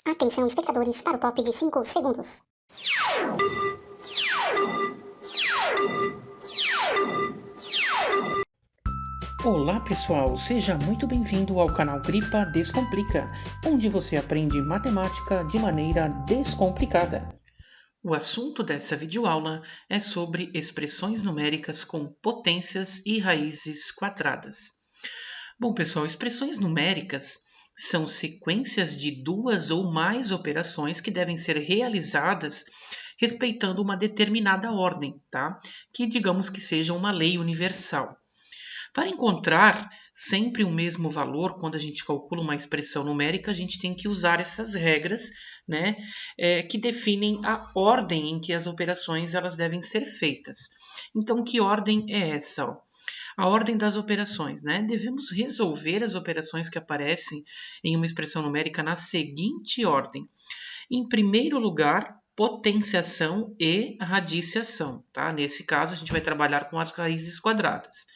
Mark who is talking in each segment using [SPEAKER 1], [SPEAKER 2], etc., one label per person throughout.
[SPEAKER 1] Atenção, espectadores, para o top de 5 segundos.
[SPEAKER 2] Olá pessoal, seja muito bem-vindo ao canal Gripa Descomplica, onde você aprende matemática de maneira descomplicada. O assunto dessa videoaula é sobre expressões numéricas com potências e raízes quadradas. Bom pessoal, expressões numéricas são sequências de duas ou mais operações que devem ser realizadas respeitando uma determinada ordem, tá? Que digamos que seja uma lei universal. Para encontrar sempre o mesmo valor, quando a gente calcula uma expressão numérica, a gente tem que usar essas regras, né, que definem a ordem em que as operações elas devem ser feitas. Então, que ordem é essa? Ó? A ordem das operações, né? Devemos resolver as operações que aparecem em uma expressão numérica na seguinte ordem. Em primeiro lugar, potenciação e radiciação, tá? Nesse caso, a gente vai trabalhar com as raízes quadradas.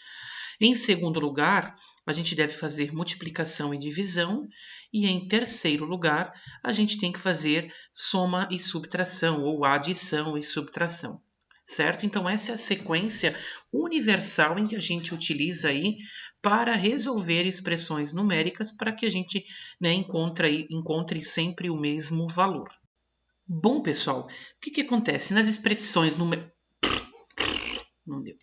[SPEAKER 2] Em segundo lugar, a gente deve fazer multiplicação e divisão. E em terceiro lugar, a gente tem que fazer soma e subtração, ou adição e subtração. Certo? Então, essa é a sequência universal em que a gente utiliza aí para resolver expressões numéricas para que a gente, né, encontre sempre o mesmo valor. Bom, pessoal, o que acontece nas expressões numéricas? Não deu.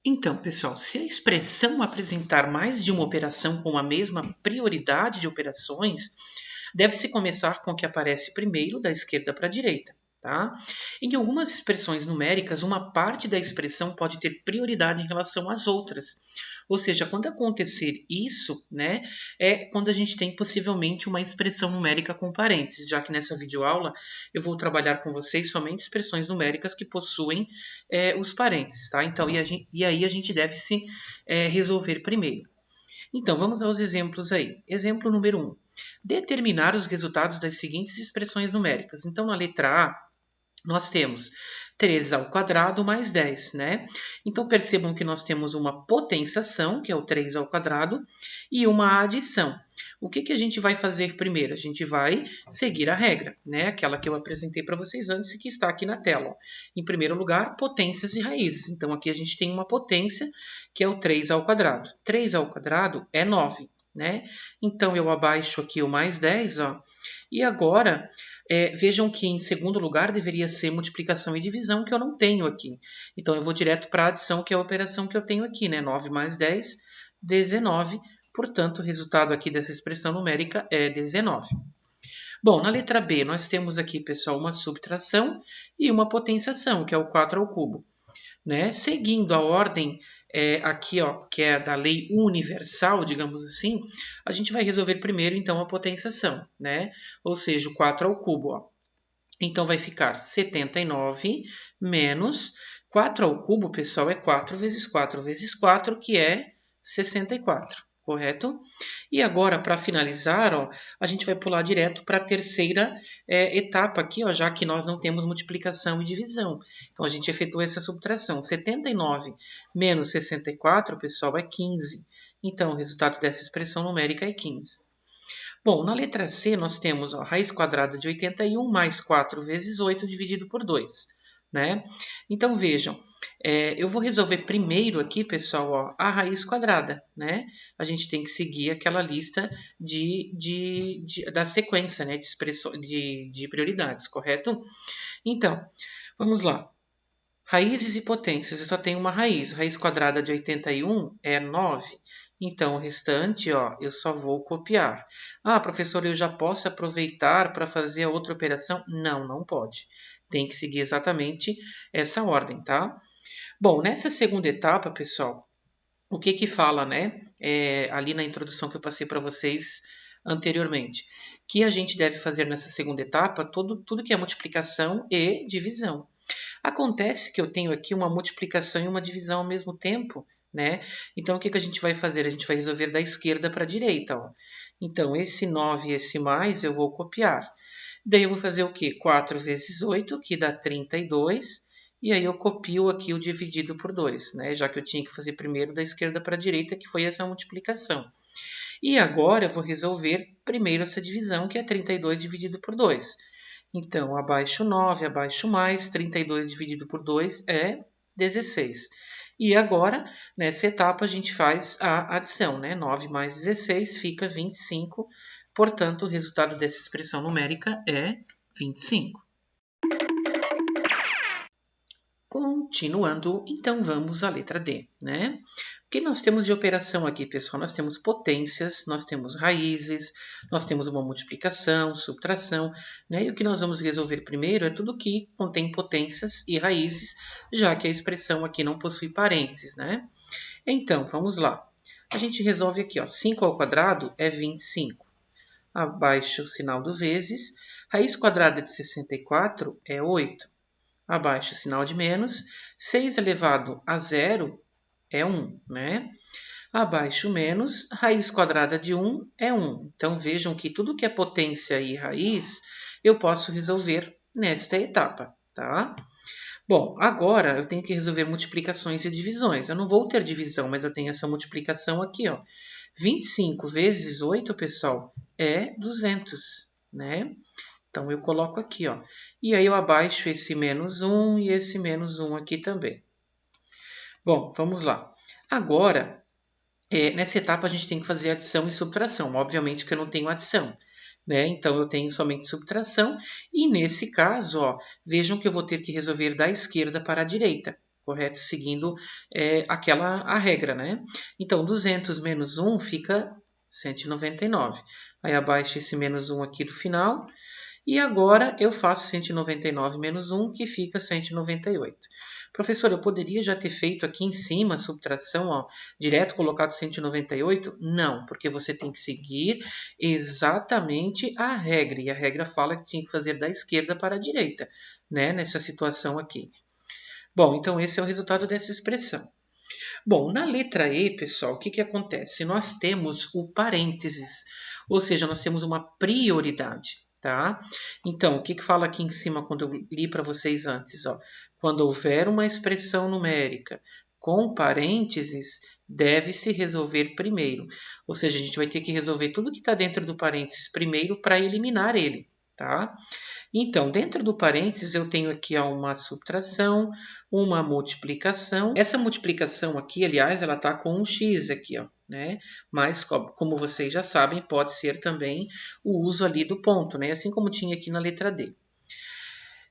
[SPEAKER 2] Então, pessoal, se a expressão apresentar mais de uma operação com a mesma prioridade de operações, deve-se começar com o que aparece primeiro, da esquerda para a direita. Tá? Em algumas expressões numéricas, uma parte da expressão pode ter prioridade em relação às outras. Ou seja, quando acontecer isso, né, é quando a gente tem possivelmente uma expressão numérica com parênteses, já que nessa videoaula eu vou trabalhar com vocês somente expressões numéricas que possuem os parênteses. Tá? Então, e aí a gente deve se resolver primeiro. Então, vamos aos exemplos aí. Exemplo número 1. Determinar os resultados das seguintes expressões numéricas. Então, na letra A, nós temos 3 ao quadrado mais 10, né? Então, percebam que nós temos uma potenciação, que é o 3 ao quadrado, e uma adição. O que a gente vai fazer primeiro? A gente vai seguir a regra, né? Aquela que eu apresentei para vocês antes e que está aqui na tela. Ó. Em primeiro lugar, potências e raízes. Então, aqui a gente tem uma potência, que é o 3 ao quadrado. 3 ao quadrado é 9, né? Então, eu abaixo aqui o mais 10, ó. E agora, vejam que em segundo lugar deveria ser multiplicação e divisão, que eu não tenho aqui. Então, eu vou direto para a adição, que é a operação que eu tenho aqui, né? 9 mais 10, 19. Portanto, o resultado aqui dessa expressão numérica é 19. Bom, na letra B, nós temos aqui, pessoal, uma subtração e uma potenciação, que é o 4 ao cubo. Né? Seguindo a ordem aqui, ó, que é da lei universal, digamos assim, a gente vai resolver primeiro, então, a potenciação, né? Ou seja, o 4 ao cubo, ó. Então, vai ficar 79 menos 4 ao cubo, pessoal, é 4 vezes 4 vezes 4, que é 64. Correto? E agora, para finalizar, ó, a gente vai pular direto para a terceira etapa aqui, ó, já que nós não temos multiplicação e divisão. Então, a gente efetua essa subtração. 79 menos 64, pessoal, é 15. Então, o resultado dessa expressão numérica é 15. Bom, na letra C, nós temos a raiz quadrada de 81 mais 4 vezes 8 dividido por 2. Né? Então, vejam, eu vou resolver primeiro aqui, pessoal, ó, a raiz quadrada. Né? A gente tem que seguir aquela lista da sequência, né, de prioridades, correto? Então, vamos lá. Raízes e potências, eu só tenho uma raiz. Raiz quadrada de 81 é 9. Então, o restante, ó, eu só vou copiar. Ah, professor, eu já posso aproveitar para fazer a outra operação? Não, não pode. Tem que seguir exatamente essa ordem, tá? Bom, nessa segunda etapa, pessoal, o que fala, né? Ali na introdução que eu passei para vocês anteriormente, que a gente deve fazer nessa segunda etapa tudo que é multiplicação e divisão. Acontece que eu tenho aqui uma multiplicação e uma divisão ao mesmo tempo, né? Então, o que a gente vai fazer? A gente vai resolver da esquerda para a direita. Ó. Então, esse 9 e esse mais eu vou copiar. Daí eu vou fazer o quê? 4 vezes 8, que dá 32. E aí eu copio aqui o dividido por 2, né? Já que eu tinha que fazer primeiro da esquerda para a direita, que foi essa multiplicação. E agora eu vou resolver primeiro essa divisão, que é 32 dividido por 2. Então, abaixo 9, abaixo mais, 32 dividido por 2 é 16. E agora, nessa etapa, a gente faz a adição, né? 9 mais 16 fica 25. Portanto, o resultado dessa expressão numérica é 25. Continuando, então vamos à letra D, né? O que nós temos de operação aqui, pessoal? Nós temos potências, nós temos raízes, nós temos uma multiplicação, subtração, né? E o que nós vamos resolver primeiro é tudo que contém potências e raízes, já que a expressão aqui não possui parênteses, né? Então, vamos lá. A gente resolve aqui, ó, 5 ao quadrado é 25. Abaixo o sinal do vezes. Raiz quadrada de 64 é 8. Abaixo o sinal de menos. 6 elevado a 0 é 1, né? Abaixo menos, raiz quadrada de 1 é 1. Então, vejam que tudo que é potência e raiz, eu posso resolver nesta etapa, tá? Bom, agora eu tenho que resolver multiplicações e divisões. Eu não vou ter divisão, mas eu tenho essa multiplicação aqui, ó. 25 vezes 8, pessoal, é 200, né? Então, eu coloco aqui, ó. E aí eu abaixo esse menos 1 e esse menos 1 aqui também. Bom, vamos lá. Agora, nessa etapa a gente tem que fazer adição e subtração. Obviamente que eu não tenho adição, né? Então, eu tenho somente subtração. E nesse caso, ó, vejam que eu vou ter que resolver da esquerda para a direita, correto? Seguindo a regra, né? Então, 200 menos 1 fica 199. Aí, abaixo esse menos 1 aqui do final. E agora eu faço 199 menos 1, que fica 198. Professor, eu poderia já ter feito aqui em cima a subtração, ó, direto colocado 198? Não, porque você tem que seguir exatamente a regra. E a regra fala que tinha que fazer da esquerda para a direita, né, nessa situação aqui. Bom, então esse é o resultado dessa expressão. Bom, na letra E, pessoal, o que acontece? Nós temos o parênteses, ou seja, nós temos uma prioridade. Tá? Então, o que fala aqui em cima quando eu li para vocês antes? Ó? Quando houver uma expressão numérica com parênteses, deve-se resolver primeiro. Ou seja, a gente vai ter que resolver tudo que está dentro do parênteses primeiro para eliminar ele. Tá? Então, dentro do parênteses, eu tenho aqui uma subtração, uma multiplicação. Essa multiplicação aqui, aliás, ela está com um x aqui, ó, né? Mas, como vocês já sabem, pode ser também o uso ali do ponto, né? Assim como tinha aqui na letra D.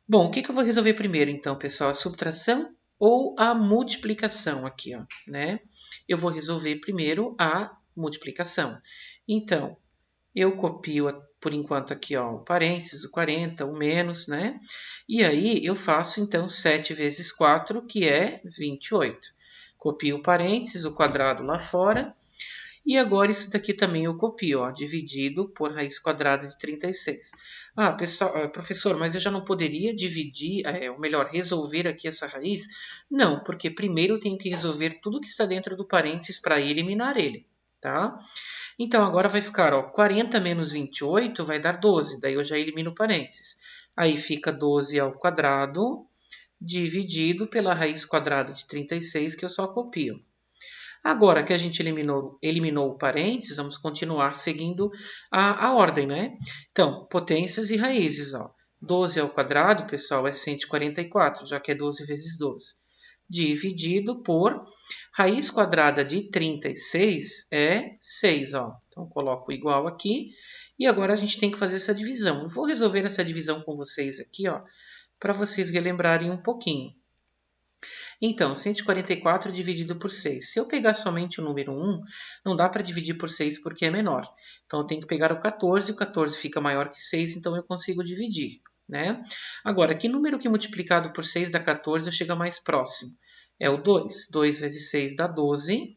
[SPEAKER 2] Bom, o que eu vou resolver primeiro, então, pessoal? A subtração ou a multiplicação aqui, ó, né? Eu vou resolver primeiro a multiplicação. Então, eu copio por enquanto aqui, ó, o parênteses, o 40, o menos, né? E aí eu faço então 7 vezes 4, que é 28. Copio o parênteses, o quadrado lá fora. E agora isso daqui também eu copio, ó, dividido por raiz quadrada de 36. Ah, pessoal, professor, mas eu já não poderia dividir, ou melhor, resolver aqui essa raiz? Não, porque primeiro eu tenho que resolver tudo que está dentro do parênteses para eliminar ele, tá? Então, agora vai ficar, ó, 40 menos 28 vai dar 12. Daí eu já elimino o parênteses. Aí fica 12 ao quadrado dividido pela raiz quadrada de 36, que eu só copio. Agora que a gente eliminou o parênteses, vamos continuar seguindo a ordem, né? Então, potências e raízes, ó. 12 ao quadrado, pessoal, é 144, já que é 12 vezes 12. Dividido por raiz quadrada de 36 é 6, ó. Então, coloco igual aqui. E agora a gente tem que fazer essa divisão. Eu vou resolver essa divisão com vocês aqui, ó, para vocês relembrarem um pouquinho. Então, 144 dividido por 6. Se eu pegar somente o número 1, não dá para dividir por 6 porque é menor. Então, eu tenho que pegar o 14 fica maior que 6, então eu consigo dividir, né? Agora, que número que multiplicado por 6 dá 14 chega mais próximo? É o 2. 2 vezes 6 dá 12.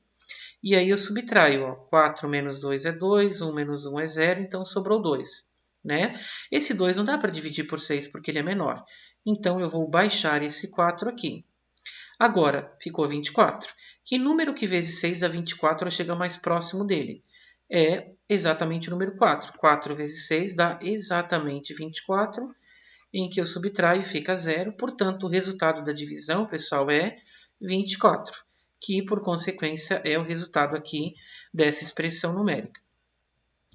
[SPEAKER 2] E aí eu subtraio, ó. 4 menos 2 é 2, 1 menos 1 é 0, então sobrou 2, né? Esse 2 não dá para dividir por 6 porque ele é menor. Então, eu vou baixar esse 4 aqui. Agora, ficou 24. Que número que vezes 6 dá 24 chega mais próximo dele? É exatamente o número 4. 4 vezes 6 dá exatamente 24, em que eu subtraio e fica 0. Portanto, o resultado da divisão, pessoal, é 24, que, por consequência, é o resultado aqui dessa expressão numérica.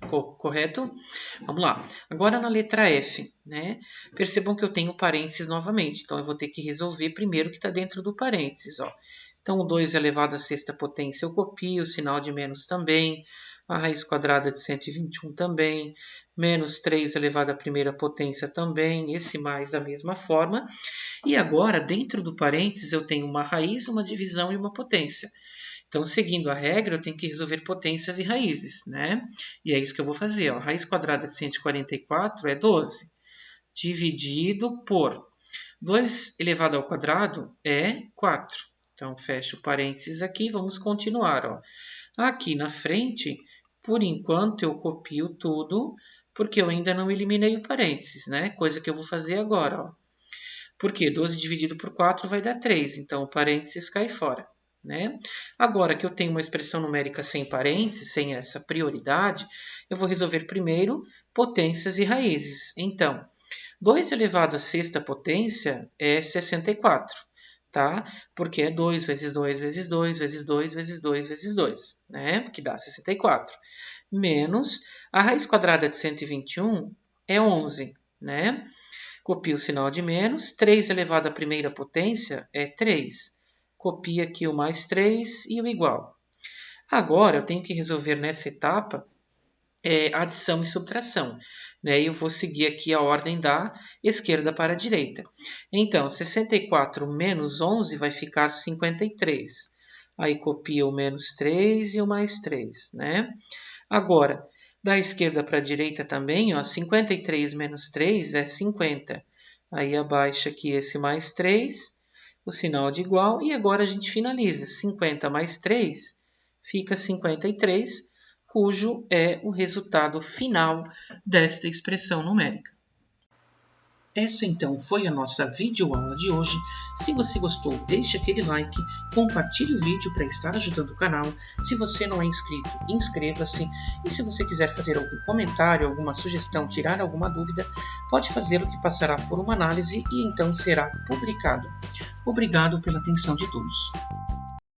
[SPEAKER 2] Correto? Vamos lá. Agora na letra F, né? Percebam que eu tenho parênteses novamente. Então, eu vou ter que resolver primeiro o que está dentro do parênteses, ó. Então, o 2 elevado à sexta potência eu copio, o sinal de menos também, a raiz quadrada de 121 também, menos 3 elevado à primeira potência também, esse mais da mesma forma. E agora, dentro do parênteses, eu tenho uma raiz, uma divisão e uma potência. Então, seguindo a regra, eu tenho que resolver potências e raízes, né? E é isso que eu vou fazer, ó. Raiz quadrada de 144 é 12, dividido por 2 elevado ao quadrado é 4. Então, fecho parênteses aqui, vamos continuar, ó. Aqui na frente, por enquanto, eu copio tudo, porque eu ainda não eliminei o parênteses, né? Coisa que eu vou fazer agora, ó. Porque 12 dividido por 4 vai dar 3, então o parênteses cai fora, né? Agora que eu tenho uma expressão numérica sem parênteses, sem essa prioridade, eu vou resolver primeiro potências e raízes. Então, 2 elevado à sexta potência é 64. Tá? Porque é 2 vezes 2 vezes 2 vezes 2 vezes 2 vezes 2, né? Que dá 64. Menos a raiz quadrada de 121 é 11, né? Copio o sinal de menos. 3 elevado à primeira potência é 3. Copio aqui o mais 3 e o igual. Agora, eu tenho que resolver nessa etapa adição e subtração. Né? Eu vou seguir aqui a ordem da esquerda para a direita. Então, 64 menos 11 vai ficar 53. Aí copia o menos 3 e o mais 3. Né? Agora, da esquerda para a direita também, ó, 53 menos 3 é 50. Aí abaixa aqui esse mais 3, o sinal de igual, e agora a gente finaliza. 50 mais 3 fica 53, cujo é o resultado final desta expressão numérica. Essa então foi a nossa videoaula de hoje. Se você gostou, deixe aquele like, compartilhe o vídeo para estar ajudando o canal. Se você não é inscrito, inscreva-se. E se você quiser fazer algum comentário, alguma sugestão, tirar alguma dúvida, pode fazê-lo que passará por uma análise e então será publicado. Obrigado pela atenção de todos.